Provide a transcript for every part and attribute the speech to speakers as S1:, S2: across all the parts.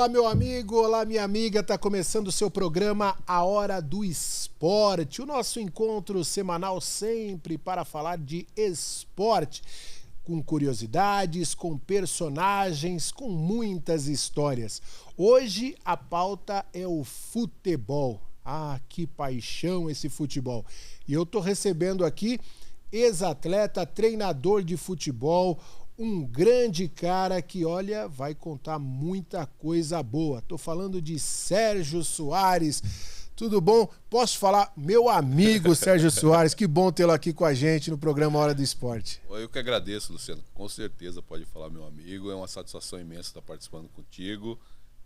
S1: Olá, meu amigo, olá, minha amiga. Tá começando o seu programa A Hora do Esporte, o nosso encontro semanal sempre para falar de esporte, com curiosidades, com personagens, com muitas histórias. Hoje a pauta é o futebol. Ah, que paixão esse futebol. E eu tô recebendo aqui ex-atleta, treinador de futebol, um grande cara que, olha, vai contar muita coisa boa. Tô falando de Sérgio Soares. Tudo bom? Posso falar? Meu amigo Sérgio Soares, que bom tê-lo aqui com a gente no programa Hora do Esporte.
S2: Eu que agradeço, Luciano. Com certeza pode falar, meu amigo. É uma satisfação imensa estar participando contigo.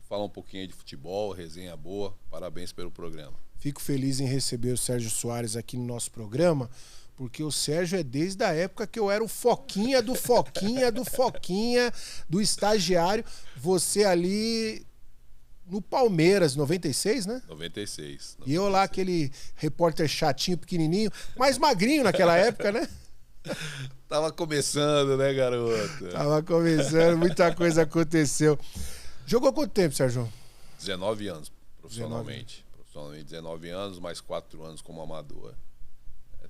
S2: Falar um pouquinho aí de futebol, resenha boa. Parabéns pelo programa.
S1: Fico feliz em receber o Sérgio Soares aqui no nosso programa, porque o Sérgio é desde a época que eu era o Foquinha do estagiário. Você ali no Palmeiras, 96, né?
S2: 96.
S1: E eu lá, aquele repórter chatinho, pequenininho, mais magrinho naquela época, né?
S2: Tava começando, né, garoto?
S1: Tava começando, muita coisa aconteceu. Jogou quanto tempo, Sérgio?
S2: 19 anos, profissionalmente. Profissionalmente, 19 anos, mais 4 anos como amador.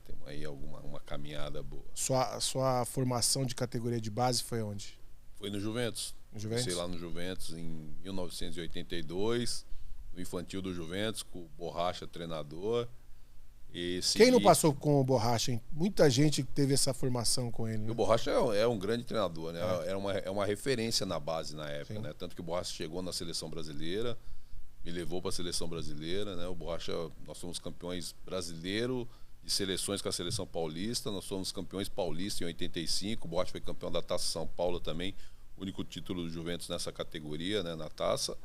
S2: Tem aí uma caminhada boa.
S1: Sua formação de categoria de base foi onde?
S2: Foi no Juventus.
S1: Juventus?
S2: Comecei lá no Juventus em 1982, no infantil do Juventus, com o Borracha treinador. E
S1: Quem não passou com o Borracha, hein? Muita gente teve essa formação com ele. Né?
S2: O Borracha é um grande treinador, né? É uma referência na base na época, né? Tanto que o Borracha chegou na seleção brasileira, me levou para a seleção brasileira, né? O Borracha, nós somos campeões brasileiros de seleções com a seleção paulista, nós somos campeões paulistas em 85, o Borracha foi campeão da Taça São Paulo também, único título do Juventus nessa categoria, né? Na taça.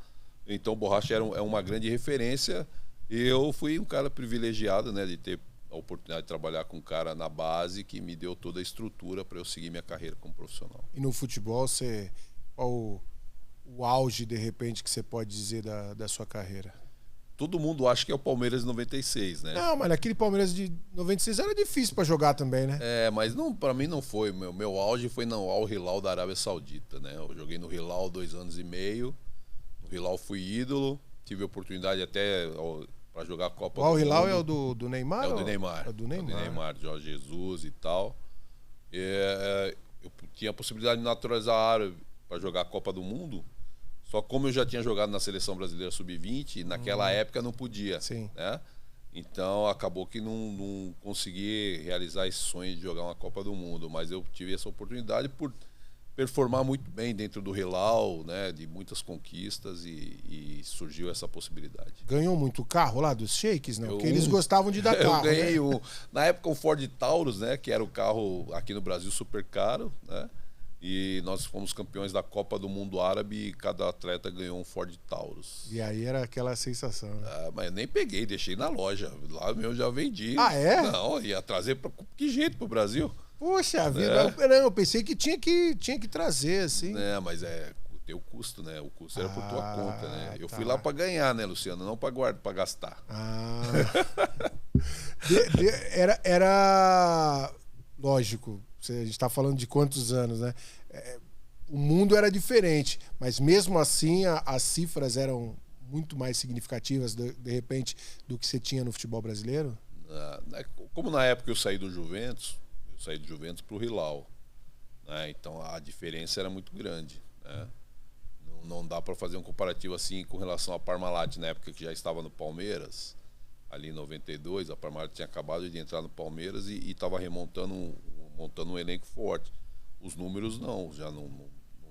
S2: Então o Borracha é uma grande referência. Eu fui um cara privilegiado, né, de ter a oportunidade de trabalhar com um cara na base que me deu toda a estrutura para eu seguir minha carreira como profissional.
S1: E no futebol, qual o auge, de repente, que você pode dizer da sua carreira?
S2: Todo mundo acha que é o Palmeiras de 96, né?
S1: Não, mas aquele Palmeiras de 96 era difícil para jogar também, né?
S2: Mas não, para mim não foi. Meu auge foi no Al Hilal da Arábia Saudita, né? Eu joguei no Hilal 2 anos e meio. No Hilal fui ídolo. Tive a oportunidade até para jogar a Copa do Mundo.
S1: O Al Hilal é o do Neymar?
S2: É o do Neymar.
S1: É o do Neymar.
S2: É o do Neymar, Jorge Jesus e tal. Eu tinha a possibilidade de naturalizar árabe para jogar a Copa do Mundo. Só como eu já tinha jogado na Seleção Brasileira Sub-20, naquela época não podia.
S1: Sim.
S2: Né? Então acabou que não consegui realizar esse sonho de jogar uma Copa do Mundo. Mas eu tive essa oportunidade por performar muito bem dentro do Hilal, né, de muitas conquistas e surgiu essa possibilidade.
S1: Ganhou muito carro lá dos sheiks, né? Porque eles gostavam de dar carro.
S2: Eu ganhei
S1: né?
S2: Na época o Ford Taurus, né, que era o carro aqui no Brasil super caro, né? E nós fomos campeões da Copa do Mundo Árabe e cada atleta ganhou um Ford Taurus.
S1: E aí era aquela sensação. Né?
S2: Mas eu nem peguei, deixei na loja. Lá eu já vendi.
S1: Ah, é?
S2: Não, ia trazer que jeito pro Brasil?
S1: Poxa vida, eu pensei que tinha que trazer, assim.
S2: Mas tem o custo, né? O custo era por tua conta, né? Eu
S1: tá.
S2: fui lá para ganhar, né, Luciano? Não para gastar.
S1: Era lógico, a gente tá falando de quantos anos, né? O mundo era diferente, mas mesmo assim as cifras eram muito mais significativas, de repente, do que você tinha no futebol brasileiro?
S2: Como na época eu saí do Juventus para o Hilal, né? Então a diferença era muito grande, né? Não dá para fazer um comparativo assim com relação à Parmalat na época que já estava no Palmeiras, ali em 92, a Parmalat tinha acabado de entrar no Palmeiras e estava montando um elenco forte. Os números já não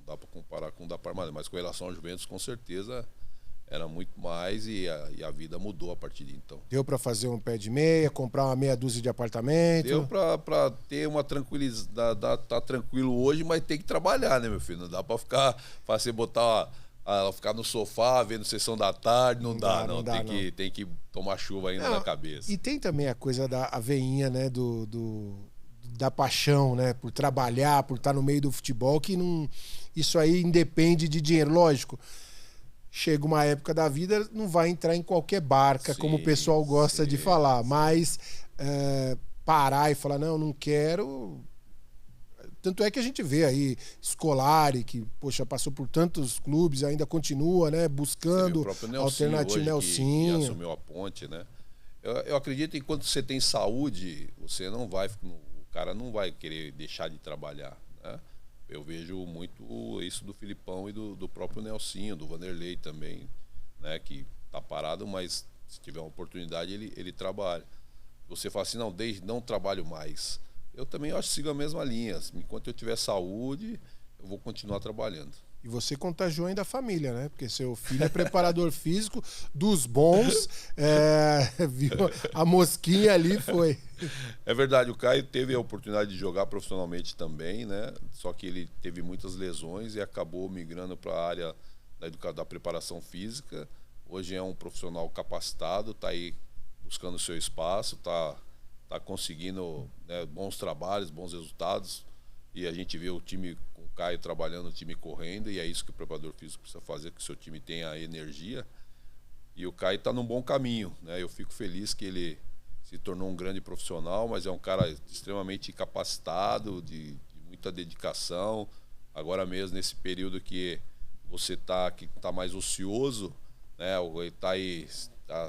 S2: dá para comparar com o da Parmalat, mas com relação ao Juventus com certeza era muito mais e a vida mudou a partir de então.
S1: Deu para fazer um pé de meia, comprar uma meia dúzia de apartamento?
S2: Deu para ter uma tranquilidade, tá tranquilo hoje, mas tem que trabalhar, né, meu filho? Não dá para ficar no sofá vendo sessão da tarde, não dá. Tem que tomar chuva ainda na cabeça.
S1: E tem também a coisa da veinha, né, da paixão, né, por trabalhar, por estar no meio do futebol, que não, isso aí independe de dinheiro, lógico. Chega uma época da vida, não vai entrar em qualquer barca, como o pessoal gosta de falar, mas parar e falar, não quero, Tanto é que a gente vê aí Scolari, que, poxa, passou por tantos clubes, ainda continua, né, buscando alternativa.
S2: Nelsinho que assumiu a Ponte, né? Eu acredito que enquanto você tem saúde, você não vai, o cara não vai querer deixar de trabalhar, né? Eu vejo muito isso do Filipão e do próprio Nelsinho, do Vanderlei também, né? Que tá parado, mas se tiver uma oportunidade ele trabalha. Você fala assim, não trabalho mais. Eu também acho que sigo a mesma linha. Enquanto eu tiver saúde, eu vou continuar trabalhando.
S1: E você contagiou ainda a família, né? Porque seu filho é preparador físico dos bons. Viu? A mosquinha ali foi.
S2: É verdade, o Caio teve a oportunidade de jogar profissionalmente também, né? Só que ele teve muitas lesões e acabou migrando para a área da preparação física. Hoje é um profissional capacitado, está aí buscando o seu espaço, está conseguindo, né, bons trabalhos, bons resultados. E a gente vê o time com o Caio trabalhando, o time correndo, e é isso que o preparador físico precisa fazer, que o seu time tenha energia. E o Caio está num bom caminho, né? Eu fico feliz que ele se tornou um grande profissional, mas é um cara extremamente capacitado, de muita dedicação. Agora mesmo, nesse período que você que tá mais ocioso, né? Ele está aí,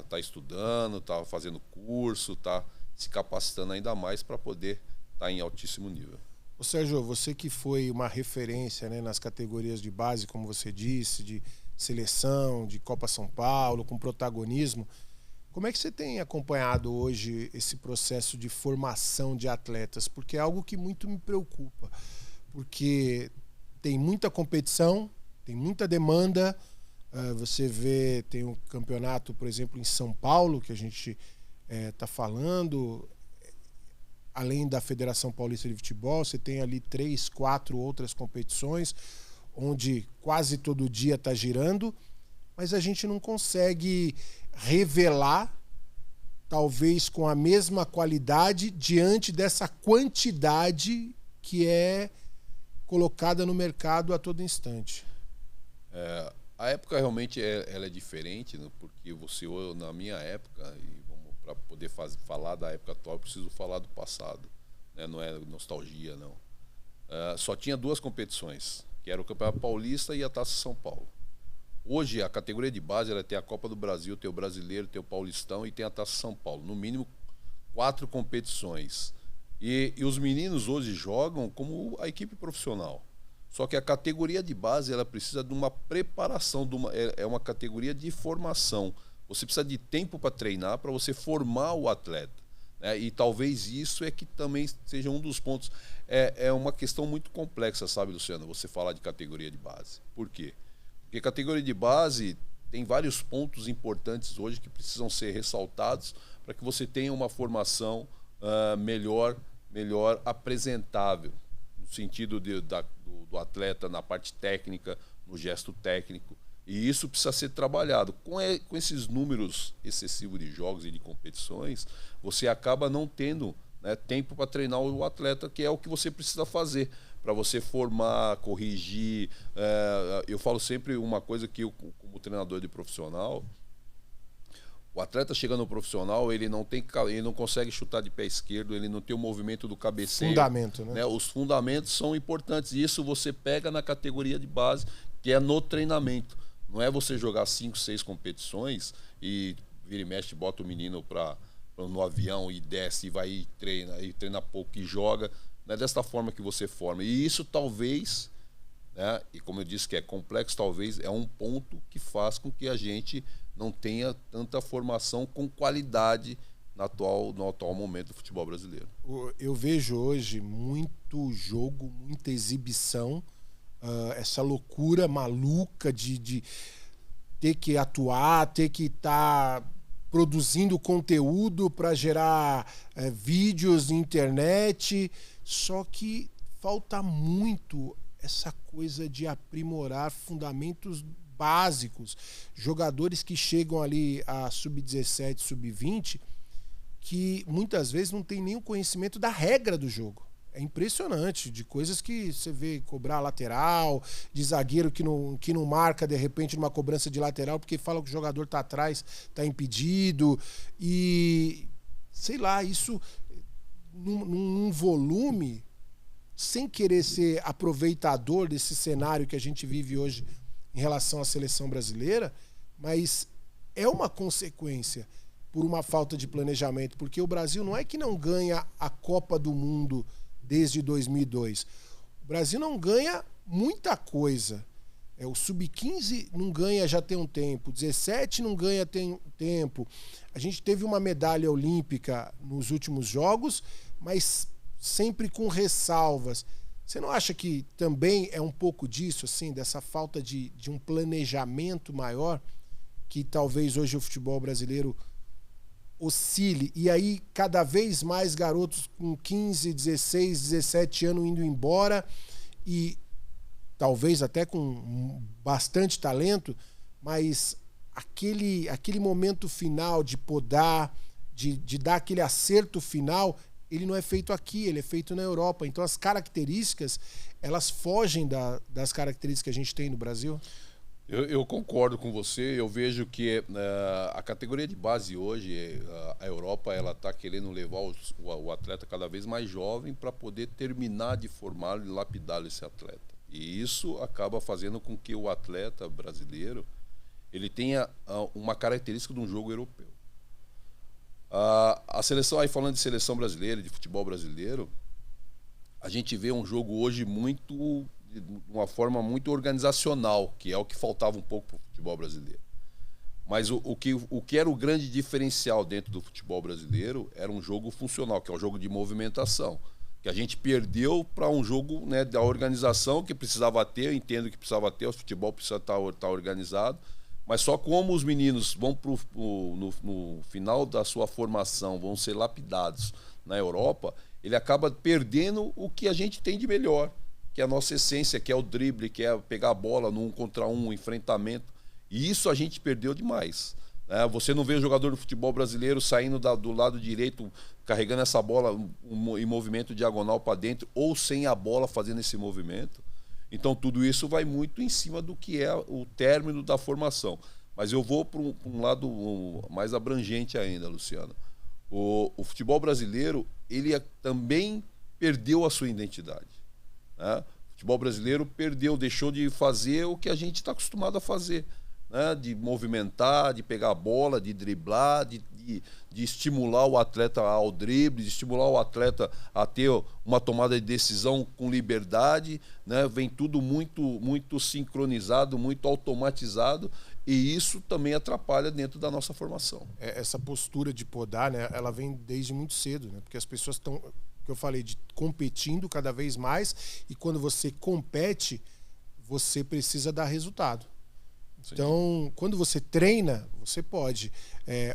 S2: tá estudando, está fazendo curso, está se capacitando ainda mais para poder estar em altíssimo nível.
S1: Ô Sérgio, você que foi uma referência, né, nas categorias de base, como você disse, de seleção, de Copa São Paulo, com protagonismo, como é que você tem acompanhado hoje esse processo de formação de atletas? Porque é algo que muito me preocupa, porque tem muita competição, tem muita demanda. Você vê, tem um campeonato, por exemplo, em São Paulo, que a gente está falando. Além da Federação Paulista de Futebol, você tem ali 3, 4 outras competições, onde quase todo dia está girando, mas a gente não consegue revelar, talvez com a mesma qualidade, diante dessa quantidade que é colocada no mercado a todo instante.
S2: A época realmente ela é diferente, né? Porque na minha época, para poder falar da época atual, eu preciso falar do passado, né? Não é nostalgia, não. Só tinha 2 competições, que era o Campeonato Paulista e a Taça São Paulo. Hoje, a categoria de base, ela tem a Copa do Brasil, tem o Brasileiro, tem o Paulistão e tem a Taça São Paulo. No mínimo, 4 competições. E os meninos hoje jogam como a equipe profissional. Só que a categoria de base, ela precisa de uma preparação, é uma categoria de formação. Você precisa de tempo para treinar, para você formar o atleta, né? E talvez isso é que também seja um dos pontos. É uma questão muito complexa, sabe, Luciano, você falar de categoria de base. Por quê? Porque categoria de base tem vários pontos importantes hoje que precisam ser ressaltados para que você tenha uma formação melhor apresentável, no sentido do atleta na parte técnica, no gesto técnico. E isso precisa ser trabalhado. Com esses números excessivos de jogos e de competições, você acaba não tendo, né, tempo para treinar o atleta, que é o que você precisa fazer, para você formar, corrigir. Eu falo sempre uma coisa que eu, como treinador de profissional, o atleta chega no profissional, ele não consegue chutar de pé esquerdo, ele não tem o movimento do cabeceio.
S1: Fundamento, né?
S2: Os fundamentos são importantes. E isso você pega na categoria de base, que é no treinamento. Não é você jogar 5, 6 competições e vira e mexe, bota o menino no avião e desce e vai e treina pouco e joga. Não é desta forma que você forma. E isso talvez, né, e como eu disse que é complexo, talvez é um ponto que faz com que a gente não tenha tanta formação com qualidade no atual momento do futebol brasileiro.
S1: Eu vejo hoje muito jogo, muita exibição, essa loucura maluca de ter que atuar, ter que estar produzindo conteúdo para gerar vídeos na internet, só que falta muito essa coisa de aprimorar fundamentos básicos. Jogadores que chegam ali a sub-17, sub-20, que muitas vezes não tem nem o conhecimento da regra do jogo. É impressionante, de coisas que você vê cobrar lateral, de zagueiro que não marca, de repente, numa cobrança de lateral, porque fala que o jogador está atrás, está impedido. E, sei lá, isso num volume sem querer ser aproveitador desse cenário que a gente vive hoje em relação à seleção brasileira, mas é uma consequência por uma falta de planejamento, porque o Brasil não é que não ganha a Copa do Mundo desde 2002. O Brasil não ganha muita coisa. O Sub-15 não ganha já tem um tempo, 17 não ganha tem tempo. A gente teve uma medalha olímpica nos últimos jogos, mas sempre com ressalvas. Você não acha que também é um pouco disso, assim, dessa falta de um planejamento maior, que talvez hoje o futebol brasileiro oscile, e aí cada vez mais garotos com 15, 16, 17 anos indo embora, e talvez até com bastante talento, mas aquele momento final de podar, de dar aquele acerto final, ele não é feito aqui, ele é feito na Europa. Então as características, elas fogem das características que a gente tem no Brasil.
S2: Eu concordo com você. Eu vejo que a categoria de base hoje, a Europa, ela está querendo levar o atleta cada vez mais jovem para poder terminar de formá-lo e lapidar esse atleta. E isso acaba fazendo com que o atleta brasileiro ele tenha uma característica de um jogo europeu. A seleção, aí falando de seleção brasileira, de futebol brasileiro, a gente vê um jogo hoje de uma forma muito organizacional, que é o que faltava um pouco para o futebol brasileiro. Mas o que era o grande diferencial dentro do futebol brasileiro era um jogo funcional, que é o jogo de movimentação, que a gente perdeu para um jogo, né, da organização que precisava ter. Eu entendo que precisava ter, o futebol precisa estar organizado, mas só como os meninos vão no final da sua formação, vão ser lapidados na Europa, ele acaba perdendo o que a gente tem de melhor, que é a nossa essência, que é o drible, que é pegar a bola no 1 contra 1, enfrentamento. E isso a gente perdeu demais. Você não vê o jogador do futebol brasileiro saindo do lado direito, carregando essa bola em movimento diagonal para dentro, ou sem a bola fazendo esse movimento. Então tudo isso vai muito em cima do que é o término da formação. Mas eu vou para um lado mais abrangente ainda, Luciano. O futebol brasileiro, ele também perdeu a sua identidade. O futebol brasileiro deixou de fazer o que a gente está acostumado a fazer. De movimentar, de pegar a bola, de driblar, de estimular o atleta ao drible, de estimular o atleta a ter uma tomada de decisão com liberdade, Vem tudo muito sincronizado, muito automatizado, e isso também atrapalha dentro da nossa formação.
S1: Essa postura de podar, ela vem desde muito cedo, porque as pessoas estão, que eu falei, de competindo cada vez mais, e quando você compete, você precisa dar resultado. Então, quando você treina, você pode.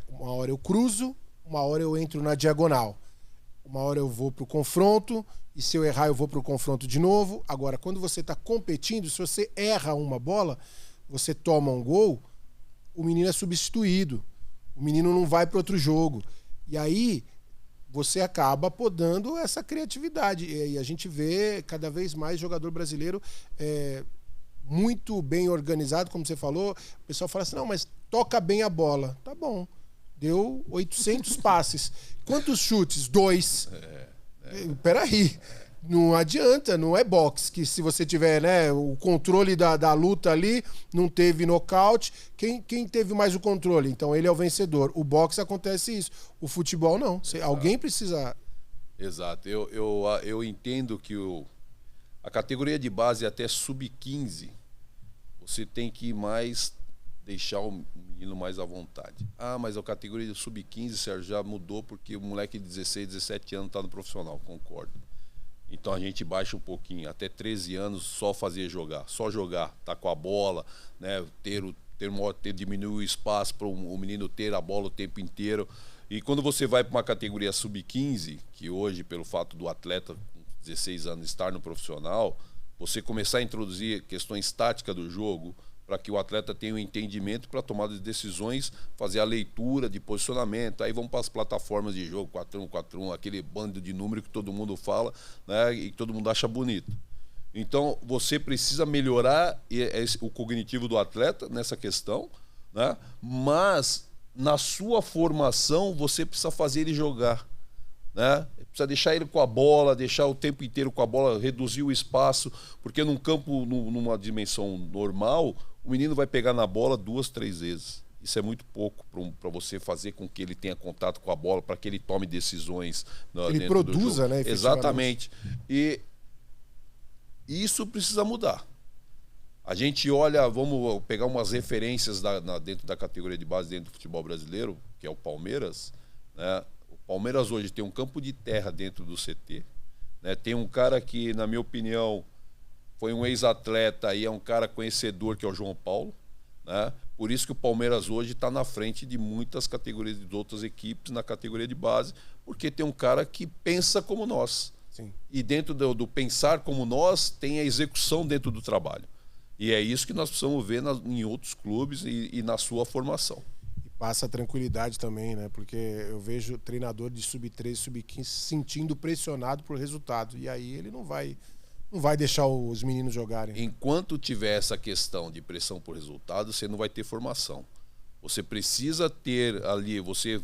S1: Uma hora eu cruzo, uma hora eu entro na diagonal. Uma hora eu vou para o confronto, e se eu errar, eu vou para o confronto de novo. Agora, quando você está competindo, se você erra uma bola, você toma um gol, o menino é substituído. O menino não vai para outro jogo. E aí, você acaba podando essa criatividade. E a gente vê cada vez mais jogador brasileiro muito bem organizado, como você falou. O pessoal fala assim, não, mas toca bem a bola. Tá bom. Deu 800 passes. Quantos chutes? 2. Peraí. Não adianta, não é boxe, que se você tiver, o controle da luta ali, não teve nocaute, quem teve mais o controle? Então ele é o vencedor. O boxe acontece isso. O futebol não. Alguém precisa...
S2: Exato. Eu entendo que a categoria de base até sub-15, você tem que deixar o menino mais à vontade. Mas a categoria de sub-15, Sérgio, já mudou porque o moleque de 16, 17 anos está no profissional, concordo. Então a gente baixa um pouquinho, até 13 anos só jogar, tá com a bola, diminuir o espaço para o menino ter a bola o tempo inteiro. E quando você vai para uma categoria sub-15, que hoje, pelo fato do atleta com 16 anos estar no profissional, você começar a introduzir questões táticas do jogo para que o atleta tenha um entendimento para tomar decisões, fazer a leitura de posicionamento. Aí vamos para as plataformas de jogo, 4-1, 4-1, aquele bando de número que todo mundo fala, e que todo mundo acha bonito. Então, você precisa melhorar o cognitivo do atleta nessa questão, mas na sua formação você precisa fazer ele jogar. né? Precisa deixar ele com a bola, deixar o tempo inteiro com a bola, reduzir o espaço, porque num campo, numa dimensão normal, o menino vai pegar na bola 2, 3 vezes. Isso é muito pouco para você fazer com que ele tenha contato com a bola, para que ele tome decisões
S1: ele produza, né?
S2: Exatamente. E isso precisa mudar. A gente olha, vamos pegar umas referências dentro da categoria de base, dentro do futebol brasileiro, que é o Palmeiras, né? O Palmeiras hoje tem um campo de terra dentro do CT, né? Tem um cara que, na minha opinião, foi um ex-atleta e é um cara conhecedor, que é o João Paulo, né? Por isso que o Palmeiras hoje está na frente de muitas categorias de outras equipes na categoria de base, porque tem um cara que pensa como nós.
S1: Sim.
S2: E dentro do pensar como nós, tem a execução dentro do trabalho. E é isso que nós precisamos ver em outros clubes e na sua formação.
S1: E passa tranquilidade também, né? Porque eu vejo treinador de sub-13, sub-15 se sentindo pressionado por resultado. E aí ele não vai deixar os meninos jogarem.
S2: Enquanto tiver essa questão de pressão por resultado, você não vai ter formação. Você precisa ter ali, você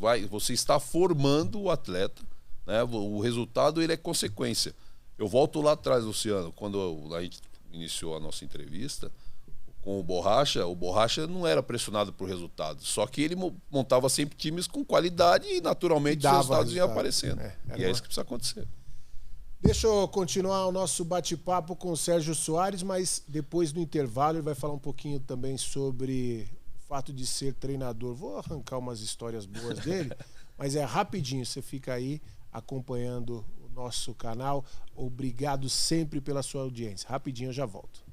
S2: está formando o atleta, né? O resultado ele é consequência. Eu volto lá atrás, Luciano, quando a gente iniciou a nossa entrevista com o Borracha não era pressionado por resultados, só que ele montava sempre times com qualidade e naturalmente os resultados iam aparecendo. E é isso que precisa acontecer.
S1: Deixa eu continuar o nosso bate-papo com o Sérgio Soares, mas depois do intervalo ele vai falar um pouquinho também sobre o fato de ser treinador. Vou arrancar umas histórias boas dele, mas é rapidinho, você fica aí acompanhando o nosso canal. Obrigado sempre pela sua audiência. Rapidinho eu já volto.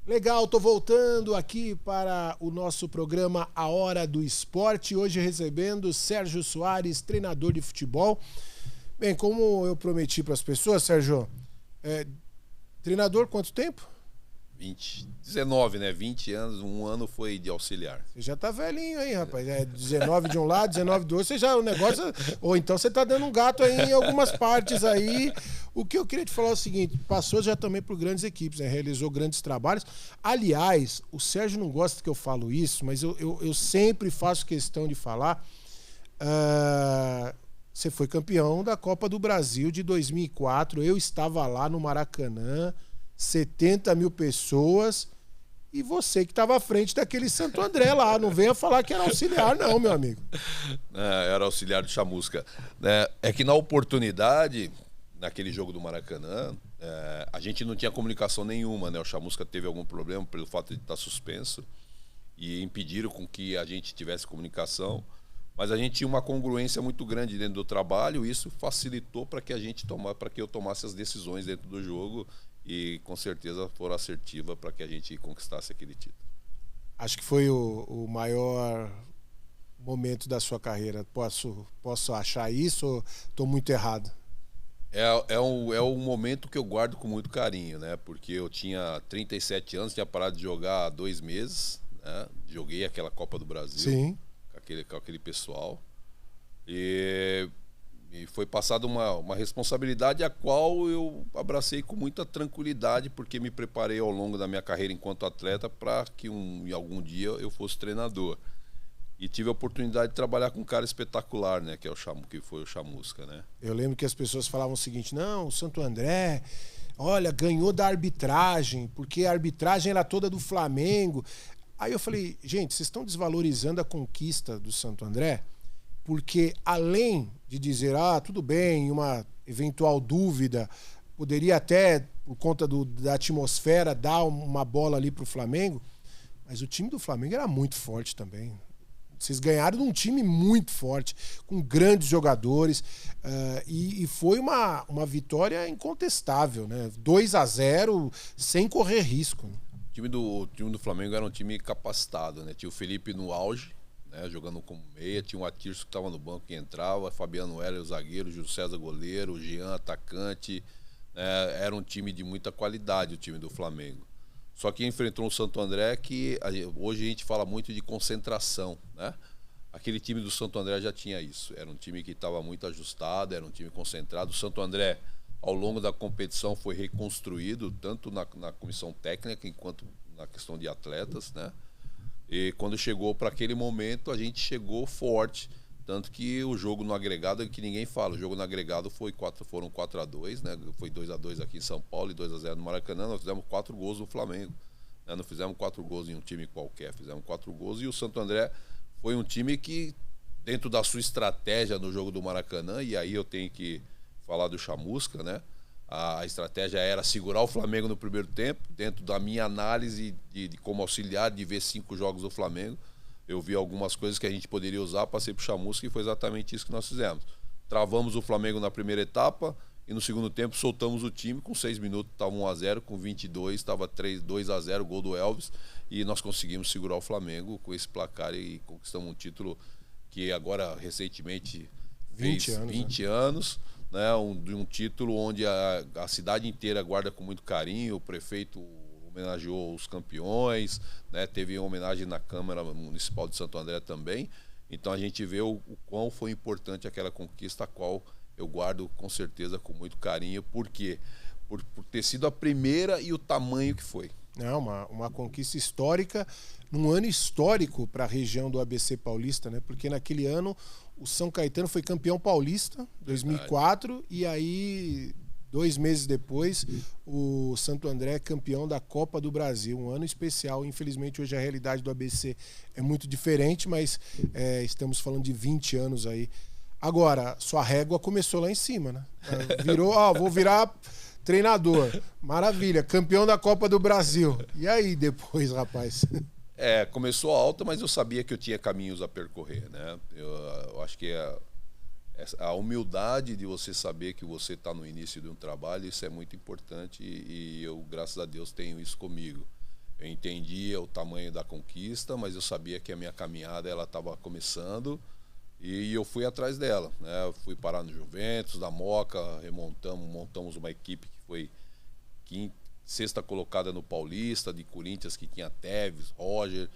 S1: Legal, tô voltando aqui para o nosso programa A Hora do Esporte, hoje recebendo Sérgio Soares, treinador de futebol. Bem, como eu prometi para as pessoas, Sérgio, treinador quanto tempo?
S2: 19, né? 20 anos, um ano foi de auxiliar.
S1: Você já tá velhinho aí, rapaz. 19 de um lado, 19 do outro, você já o negócio... Ou então você tá dando um gato aí em algumas partes aí. O que eu queria te falar é o seguinte, passou já também por grandes equipes, né? Realizou grandes trabalhos. Aliás, o Sérgio não gosta que eu falo isso, mas eu sempre faço questão de falar. Você foi campeão da Copa do Brasil de 2004, eu estava lá no Maracanã, 70 mil pessoas, e você que estava à frente daquele Santo André lá. Não venha falar que era auxiliar, não, meu amigo.
S2: Era auxiliar do Chamusca. É que na oportunidade, naquele jogo do Maracanã, a gente não tinha comunicação nenhuma, né? O Chamusca teve algum problema pelo fato de estar suspenso e impediram com que a gente tivesse comunicação. Mas a gente tinha uma congruência muito grande dentro do trabalho, e isso facilitou para que eu tomasse as decisões dentro do jogo. E com certeza foram assertivas para que a gente conquistasse aquele título.
S1: Acho que foi o maior momento da sua carreira. Posso achar isso ou estou muito errado?
S2: É um momento que eu guardo com muito carinho, né? Porque eu tinha 37 anos, tinha parado de jogar há 2 meses, né? Joguei aquela Copa do Brasil.
S1: Sim.
S2: Com aquele pessoal. E foi passada uma responsabilidade a qual eu abracei com muita tranquilidade, porque me preparei ao longo da minha carreira enquanto atleta para que em algum dia eu fosse treinador. E tive a oportunidade de trabalhar com um cara espetacular, né, que foi o Chamusca, né?
S1: Eu lembro que as pessoas falavam o seguinte: não, o Santo André, olha, ganhou da arbitragem, porque a arbitragem era toda do Flamengo. Aí eu falei, gente, vocês estão desvalorizando a conquista do Santo André? Porque além de dizer, tudo bem, uma eventual dúvida, poderia até, por conta da atmosfera, dar uma bola ali para o Flamengo, mas o time do Flamengo era muito forte também. Vocês ganharam de um time muito forte, com grandes jogadores, e foi uma vitória incontestável, né? 2-0, sem correr risco.
S2: O time do Flamengo era um time capacitado, né? Tinha o Felipe no auge, né, jogando como meia, tinha o Atirso que estava no banco e entrava, Fabiano Heller, o zagueiro, Júlio César goleiro, o Jean atacante, né, era um time de muita qualidade, o time do Flamengo. Só que enfrentou o Santo André, que hoje a gente fala muito de concentração, né? Aquele time do Santo André já tinha isso, era um time que estava muito ajustado, era um time concentrado. O Santo André, ao longo da competição foi reconstruído, tanto na comissão técnica, quanto na questão de atletas, né? E quando chegou para aquele momento, a gente chegou forte. Tanto que o jogo no agregado, que ninguém fala, o jogo no agregado foram 4-2, né? Foi 2-2 aqui em São Paulo e 2-0 no Maracanã. Nós fizemos 4 gols no Flamengo, né? Não fizemos 4 gols em um time qualquer, fizemos 4 gols. E o Santo André foi um time que, dentro da sua estratégia no jogo do Maracanã, e aí eu tenho que falar do Chamusca, né? A estratégia era segurar o Flamengo no primeiro tempo, dentro da minha análise de como auxiliar, de ver 5 jogos do Flamengo. Eu vi algumas coisas que a gente poderia usar, passei pro Chamusca e foi exatamente isso que nós fizemos. Travamos o Flamengo na primeira etapa e no segundo tempo soltamos o time. Com 6 minutos estava 1-0, com 22 estava 2-0, gol do Elvis, e nós conseguimos segurar o Flamengo com esse placar e conquistamos um título que agora recentemente fez 20 anos, né? Um título onde a cidade inteira guarda com muito carinho. O prefeito homenageou os campeões, né? Teve uma homenagem na Câmara Municipal de Santo André também. Então a gente vê o quão foi importante aquela conquista, a qual eu guardo com certeza com muito carinho. Por quê? Por ter sido a primeira e o tamanho que foi.
S1: É uma conquista histórica, num ano histórico para a região do ABC Paulista, né? Porque naquele ano o São Caetano foi campeão paulista, 2004, e aí 2 meses depois o Santo André é campeão da Copa do Brasil, um ano especial. Infelizmente hoje a realidade do ABC é muito diferente, mas estamos falando de 20 anos aí. Agora, sua régua começou lá em cima, né? Virou, vou virar treinador. Maravilha, campeão da Copa do Brasil. E aí depois, rapaz?
S2: Começou alta, mas eu sabia que eu tinha caminhos a percorrer, né? Eu acho que a humildade de você saber que você está no início de um trabalho, isso é muito importante, e eu, graças a Deus, tenho isso comigo. Eu entendia o tamanho da conquista, mas eu sabia que a minha caminhada ela estava começando e eu fui atrás dela, né? Eu fui parar no Juventus, da Moca, montamos uma equipe que foi sexta colocada no Paulista, de Corinthians, que tinha Tevez, Roger.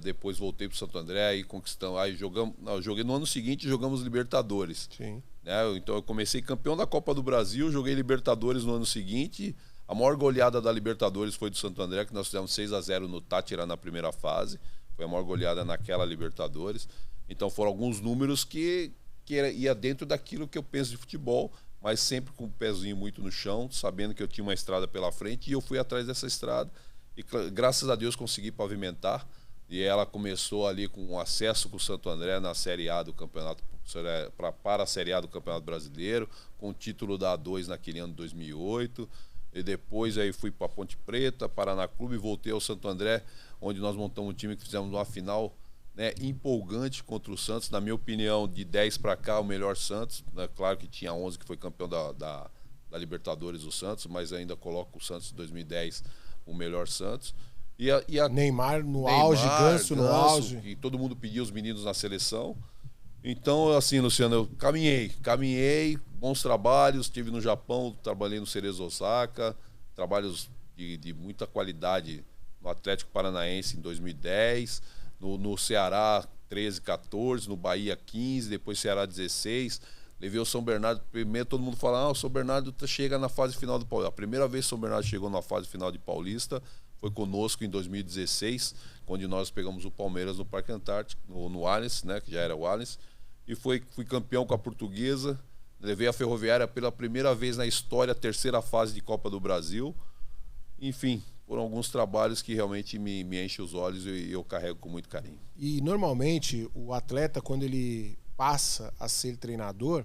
S2: Depois voltei para o Santo André e conquistamos. Aí joguei no ano seguinte, jogamos Libertadores.
S1: Sim.
S2: Né? Então eu comecei campeão da Copa do Brasil, joguei Libertadores no ano seguinte. A maior goleada da Libertadores foi do Santo André, que nós fizemos 6-0 no Táchira na primeira fase. Foi a maior goleada naquela Libertadores. Então foram alguns números que ia dentro daquilo que eu penso de futebol, mas sempre com o pezinho muito no chão, sabendo que eu tinha uma estrada pela frente, e eu fui atrás dessa estrada e graças a Deus consegui pavimentar. E ela começou ali com um acesso com o Santo André na Série A do Campeonato, para a Série A do Campeonato Brasileiro, com o título da A2 naquele ano de 2008. E depois aí fui para Ponte Preta, Paraná Clube, e voltei ao Santo André, onde nós montamos um time que fizemos uma final, né, empolgante contra o Santos. Na minha opinião, de 10 para cá, o melhor Santos, né? Claro que tinha 11 que foi campeão da Libertadores, o Santos, mas ainda coloco o Santos de 2010 o melhor Santos.
S1: Neymar no auge, Ganso no auge.
S2: E todo mundo pedia os meninos na seleção. Então, assim, Luciano, eu caminhei, bons trabalhos, estive no Japão, trabalhei no Cerezo Osaka, trabalhos de muita qualidade no Atlético Paranaense em 2010, no Ceará 13, 14, no Bahia 15, depois Ceará 16. Levei o São Bernardo primeiro, todo mundo fala, o São Bernardo chega na fase final do Paulista. A primeira vez que o São Bernardo chegou na fase final de Paulista foi conosco em 2016, quando nós pegamos o Palmeiras no Parque Antártico, no Allianz, né, que já era o Allianz, e fui campeão com a Portuguesa. Levei a Ferroviária pela primeira vez na história, a terceira fase de Copa do Brasil. Enfim, foram alguns trabalhos que realmente me enchem os olhos e eu carrego com muito carinho.
S1: E normalmente o atleta, quando ele passa a ser treinador,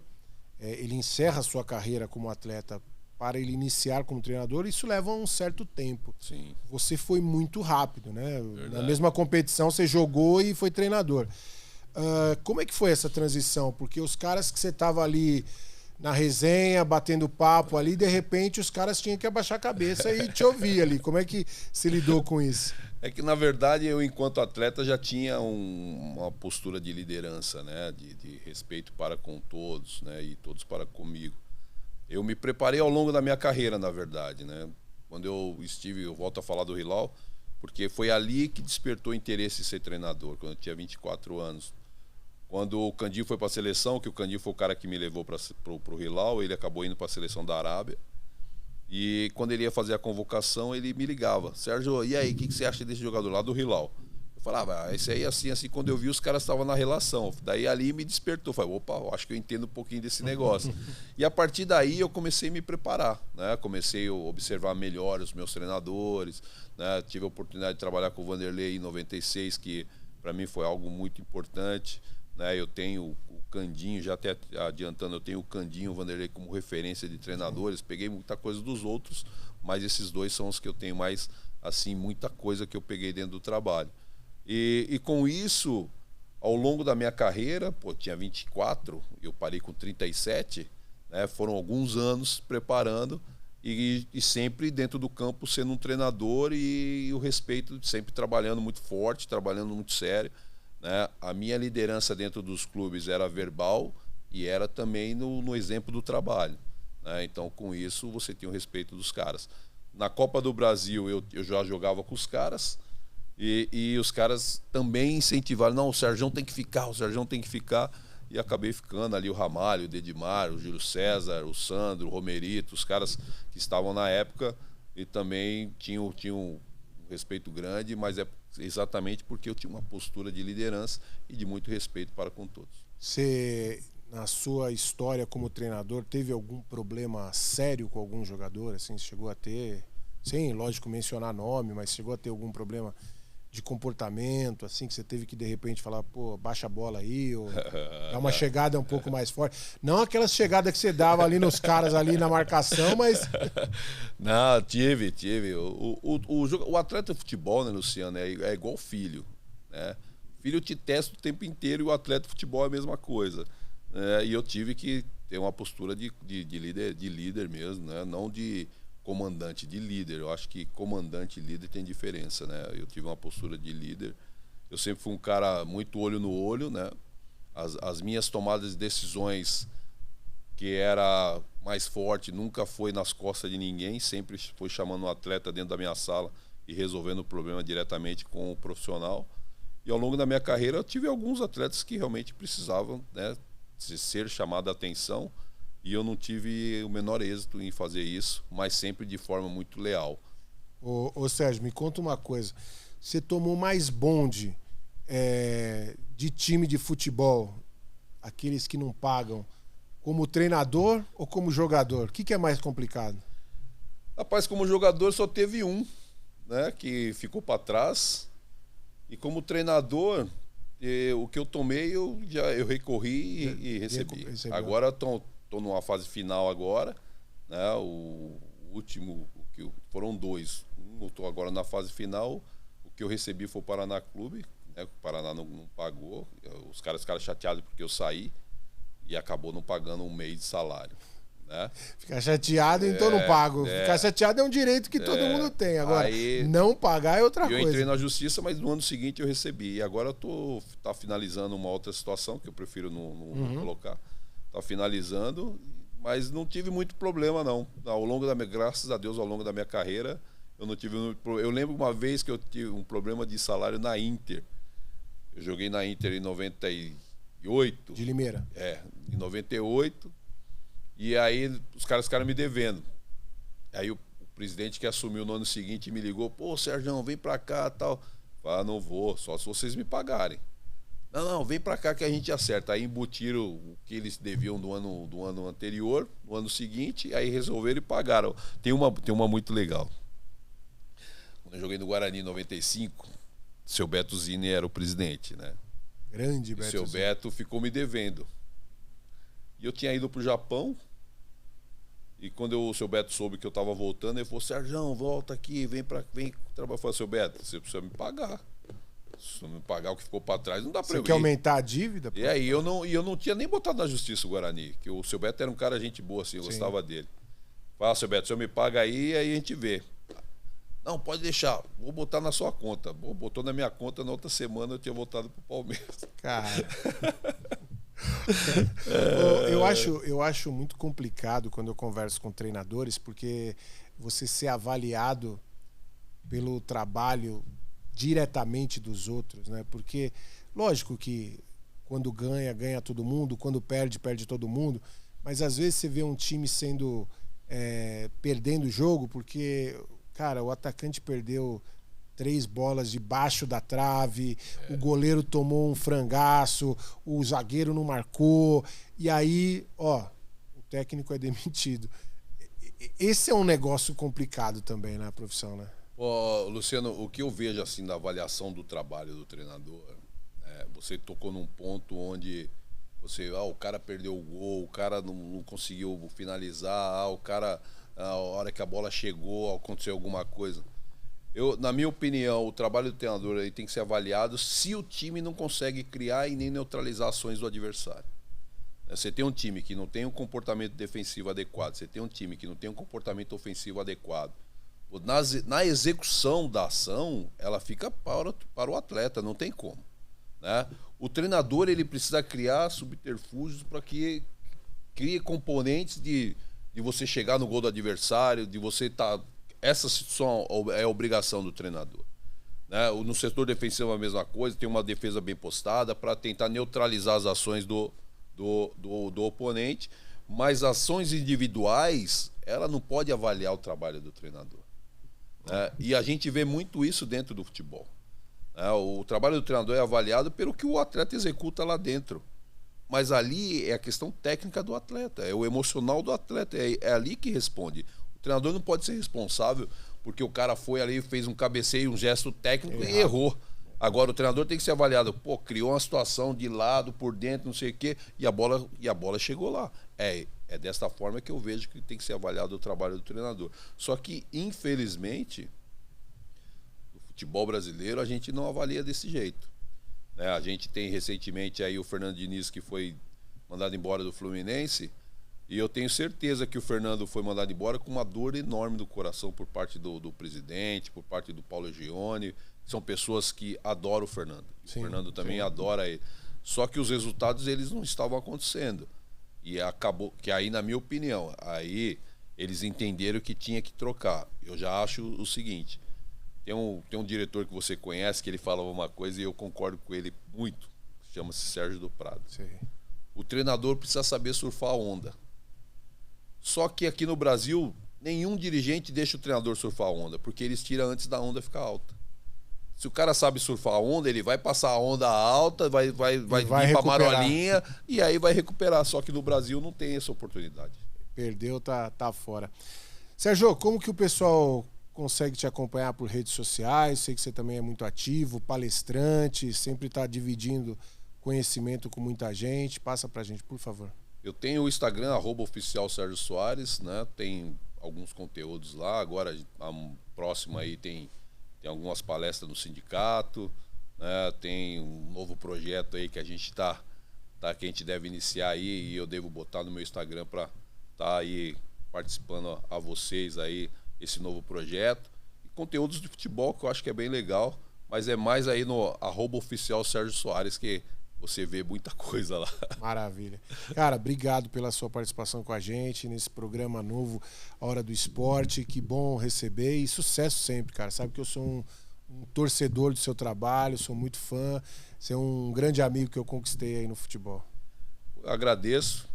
S1: ele encerra a sua carreira como atleta para ele iniciar como treinador, isso leva um certo tempo.
S2: Sim.
S1: Você foi muito rápido, né?
S2: Verdade.
S1: Na mesma competição você jogou e foi treinador. Como é que foi essa transição? Porque os caras que você estava ali na resenha, batendo papo ali, de repente os caras tinham que abaixar a cabeça e te ouvir ali. Como é que você lidou com isso?
S2: É que, na verdade, eu, enquanto atleta, já tinha uma postura de liderança, né? De respeito para com todos, né? E todos para comigo. Eu me preparei ao longo da minha carreira, na verdade, né? Quando eu volto a falar do Hilal, porque foi ali que despertou o interesse em ser treinador, quando eu tinha 24 anos. Quando o Candinho foi para a seleção, que o Candinho foi o cara que me levou para o Hilal, ele acabou indo para a seleção da Arábia. E quando ele ia fazer a convocação, ele me ligava. Sérgio, e aí, o que você acha desse jogador lá do Hilal? Eu falava, esse aí, assim, quando eu vi, os caras estavam na relação. Daí ali me despertou. Falei, opa, eu acho que eu entendo um pouquinho desse negócio. E a partir daí eu comecei a me preparar, né? Comecei a observar melhor os meus treinadores, né? Tive a oportunidade de trabalhar com o Vanderlei em 96, que para mim foi algo muito importante, né? Eu tenho o Candinho, já até adiantando, eu tenho o Candinho e o Vanderlei como referência de treinadores. Peguei muita coisa dos outros, mas esses dois são os que eu tenho mais, assim, muita coisa que eu peguei dentro do trabalho. E com isso, ao longo da minha carreira, tinha 24, eu parei com 37, né? Foram alguns anos preparando e sempre dentro do campo sendo um treinador e o respeito, sempre trabalhando muito forte, trabalhando muito sério, né? A minha liderança dentro dos clubes era verbal e era também no exemplo do trabalho, né? Então, com isso, você tinha o respeito dos caras. Na Copa do Brasil, eu já jogava com os caras. E os caras também incentivaram, não, o Sérgio tem que ficar, o Sérgio tem que ficar. E acabei ficando ali o Ramalho, o Dedimar, o Júlio César, o Sandro, o Romerito, os caras que estavam na época e também tinham um respeito grande, mas é exatamente porque eu tinha uma postura de liderança e de muito respeito para com todos.
S1: Você, na sua história como treinador, teve algum problema sério com algum jogador? Assim, chegou a ter, sem, lógico, mencionar nome, mas chegou a ter algum problema de comportamento, assim, que você teve que de repente falar, pô, baixa a bola aí, ou dá uma chegada um pouco mais forte. Não aquelas chegadas que você dava ali nos caras ali na marcação, mas...
S2: Não, tive. O atleta de futebol, né, Luciano, é igual filho, né? Filho te testa o tempo inteiro e o atleta de futebol é a mesma coisa. E eu tive que ter uma postura de líder mesmo, né? Não de comandante, de líder. Eu acho que comandante e líder tem diferença, né? Eu tive uma postura de líder. Eu sempre fui um cara muito olho no olho, né? As minhas tomadas de decisões, que era mais forte, nunca foi nas costas de ninguém, sempre foi chamando um atleta dentro da minha sala e resolvendo o problema diretamente com o profissional. E ao longo da minha carreira eu tive alguns atletas que realmente precisavam, né, ser chamado a atenção. E eu não tive o menor êxito em fazer isso, mas sempre de forma muito leal.
S1: Ô Sérgio, me conta uma coisa. Você tomou mais bonde de time de futebol, aqueles que não pagam, como treinador ou como jogador? O que é mais complicado?
S2: Rapaz, como jogador só teve um, né, que ficou para trás. E como treinador, o que eu tomei, eu recorri e recebi. Agora estou numa fase final agora, né? O último, foram dois. Eu estou agora na fase final. O que eu recebi foi o Paraná Clube, né? O Paraná não pagou. Os caras ficaram chateados porque eu saí e acabou não pagando um mês de salário, né?
S1: Ficar chateado, então não pago. Ficar chateado é um direito que todo mundo tem. Agora, não pagar é outra coisa.
S2: Eu entrei na justiça, mas no ano seguinte eu recebi. E agora tá finalizando uma outra situação que eu prefiro não colocar. Tá finalizando, mas não tive muito problema, não. Graças a Deus, ao longo da minha carreira, eu não tive muito problema. Eu lembro uma vez que eu tive um problema de salário na Inter. Eu joguei na Inter em 98.
S1: De Limeira.
S2: Em 98. E aí os caras ficaram me devendo. Aí o presidente que assumiu no ano seguinte me ligou, pô, Sérgio, vem pra cá e tal. Falei, não vou, só se vocês me pagarem. Não, vem pra cá que a gente acerta. Aí embutiram o que eles deviam do ano anterior, no ano seguinte, aí resolveram e pagaram. Tem uma muito legal. Quando eu joguei no Guarani em 95, o seu Beto Zini era o presidente, né?
S1: Grande Beto.
S2: O seu Beto ficou me devendo. E eu tinha ido pro Japão, e quando o seu Beto soube que eu estava voltando, ele falou, Sérgio, volta aqui, vem trabalhar. Eu falei, seu Beto, você precisa me pagar. Se não me pagar o que ficou para trás, não dá para eu ir.
S1: Você quer aumentar a dívida?
S2: E aí eu não tinha nem botado na justiça o Guarani, que o seu Beto era um cara gente boa, assim, eu gostava dele. Fala, seu Beto, o senhor me paga aí a gente vê. Não, pode deixar, vou botar na sua conta. Botou na minha conta, na outra semana eu tinha voltado pro Palmeiras.
S1: Cara... eu acho muito complicado quando eu converso com treinadores, porque você ser avaliado pelo trabalho diretamente dos outros, né? Porque, lógico que quando ganha, ganha todo mundo, quando perde, perde todo mundo. Mas às vezes você vê um time perdendo o jogo porque, cara, o atacante perdeu 3 bolas debaixo da trave, o goleiro tomou um frangaço, o zagueiro não marcou, e aí, o técnico é demitido. Esse é um negócio complicado também na profissão, né?
S2: Luciano, o que eu vejo assim da avaliação do trabalho do treinador, você tocou num ponto onde o cara perdeu o gol, o cara não conseguiu finalizar, o cara, a hora que a bola chegou, aconteceu alguma coisa. Na minha opinião, o trabalho do treinador aí tem que ser avaliado se o time não consegue criar e nem neutralizar ações do adversário. Você tem um time que não tem um comportamento defensivo adequado, você tem um time que não tem um comportamento ofensivo adequado. Na execução da ação, ela fica para o atleta, não tem como, né? O treinador ele precisa criar subterfúgios para que crie componentes de você chegar no gol do adversário, de você estar... Essa situação é a obrigação do treinador, né? No setor defensivo é a mesma coisa, tem uma defesa bem postada para tentar neutralizar as ações do oponente, mas ações individuais, ela não pode avaliar o trabalho do treinador, né? E a gente vê muito isso dentro do futebol, né? O trabalho do treinador é avaliado pelo que o atleta executa lá dentro, mas ali é a questão técnica do atleta, é o emocional do atleta, é ali que responde. O treinador não pode ser responsável porque o cara foi ali, fez um cabeceio, um gesto técnico e errou. Agora o treinador tem que ser avaliado. Criou uma situação de lado, por dentro, não sei o quê, e a bola chegou lá. É desta forma que eu vejo que tem que ser avaliado o trabalho do treinador. Só que, infelizmente, no futebol brasileiro, a gente não avalia desse jeito, né? A gente tem recentemente aí o Fernando Diniz, que foi mandado embora do Fluminense, e eu tenho certeza que o Fernando foi mandado embora com uma dor enorme do coração por parte do presidente, por parte do Paulo Gione. São pessoas que adoram o Fernando. Sim, o Fernando também adora ele. Só que os resultados eles não estavam acontecendo. E acabou que aí, na minha opinião, aí eles entenderam que tinha que trocar. Eu já acho o seguinte, tem um diretor que você conhece que ele falava uma coisa e eu concordo com ele muito. Chama-se Sérgio do Prado. Sim. O treinador precisa saber surfar a onda. Só que aqui no Brasil, nenhum dirigente deixa o treinador surfar a onda, porque eles tiram antes da onda ficar alta. Se o cara sabe surfar a onda, ele vai passar a onda alta, vai vir pra marolinha e aí vai recuperar. Só que no Brasil não tem essa oportunidade.
S1: Perdeu, tá fora. Sérgio, como que o pessoal consegue te acompanhar por redes sociais? Sei que você também é muito ativo, palestrante, sempre está dividindo conhecimento com muita gente. Passa pra gente, por favor.
S2: Eu tenho o Instagram, @oficial Sérgio Soares, né? Tem alguns conteúdos lá. Agora, próximo aí tem algumas palestras no sindicato, né? Tem um novo projeto aí que a gente que a gente deve iniciar aí, e eu devo botar no meu Instagram para estar aí participando a vocês aí esse novo projeto. E conteúdos de futebol que eu acho que é bem legal, mas é mais aí no @oficial Sérgio Soares que você vê muita coisa lá.
S1: Maravilha. Cara, obrigado pela sua participação com a gente nesse programa novo, A Hora do Esporte. Que bom receber e sucesso sempre, cara. Sabe que eu sou um torcedor do seu trabalho, sou muito fã. Você é um grande amigo que eu conquistei aí no futebol.
S2: Eu agradeço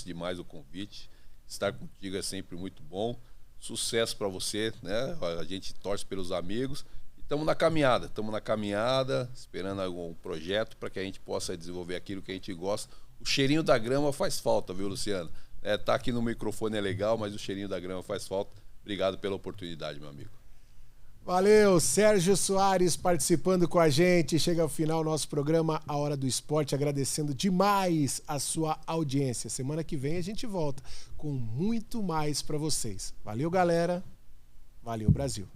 S2: demais o convite. Estar contigo é sempre muito bom. Sucesso para você, né? A gente torce pelos amigos. Estamos na caminhada, esperando algum projeto para que a gente possa desenvolver aquilo que a gente gosta. O cheirinho da grama faz falta, viu, Luciano? Tá aqui no microfone é legal, mas o cheirinho da grama faz falta. Obrigado pela oportunidade, meu amigo.
S1: Valeu, Sérgio Soares participando com a gente. Chega ao final o nosso programa A Hora do Esporte, agradecendo demais a sua audiência. Semana que vem a gente volta com muito mais para vocês. Valeu, galera. Valeu, Brasil.